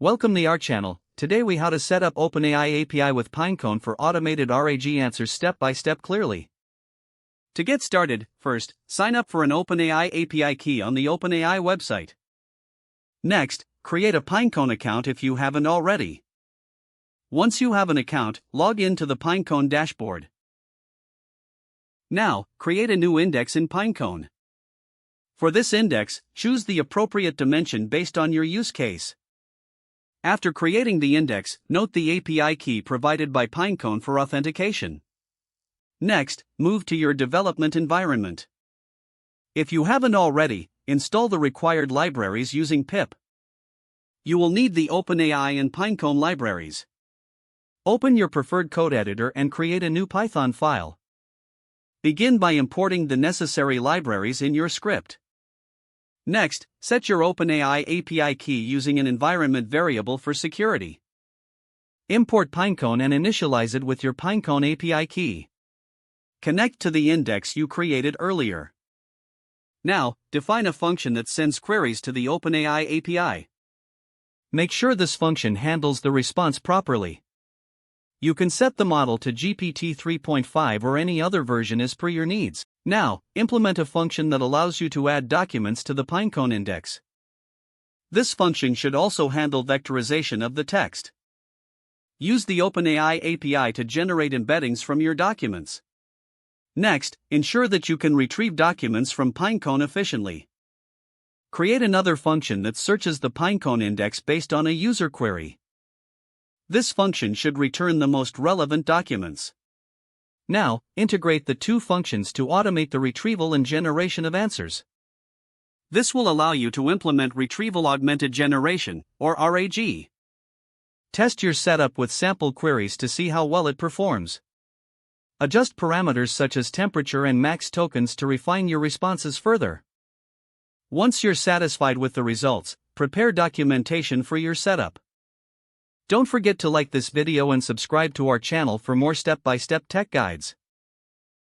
Welcome to our channel. Today we how to set up OpenAI API with Pinecone for automated RAG answers step by step clearly. To get started, first, sign up for an OpenAI API key on the OpenAI website. Next, create a Pinecone account if you haven't already. Once you have an account, log in to the Pinecone dashboard. Now, create a new index in Pinecone. For this index, choose the appropriate dimension based on your use case. After creating the index, note the API key provided by Pinecone for authentication. Next, move to your development environment. If you haven't already, install the required libraries using pip. You will need the OpenAI and Pinecone libraries. Open your preferred code editor and create a new Python file. Begin by importing the necessary libraries in your script. Next, set your OpenAI API key using an environment variable for security. Import Pinecone and initialize it with your Pinecone API key. Connect to the index you created earlier. Now, define a function that sends queries to the OpenAI API. Make sure this function handles the response properly. You can set the model to GPT 3.5 or any other version as per your needs. Now, implement a function that allows you to add documents to the Pinecone index. This function should also handle vectorization of the text. Use the OpenAI API to generate embeddings from your documents. Next, ensure that you can retrieve documents from Pinecone efficiently. Create another function that searches the Pinecone index based on a user query. This function should return the most relevant documents. Now, integrate the two functions to automate the retrieval and generation of answers. This will allow you to implement retrieval augmented generation, or RAG. Test your setup with sample queries to see how well it performs. Adjust parameters such as temperature and max tokens to refine your responses further. Once you're satisfied with the results, prepare documentation for your setup. Don't forget to like this video and subscribe to our channel for more step-by-step tech guides.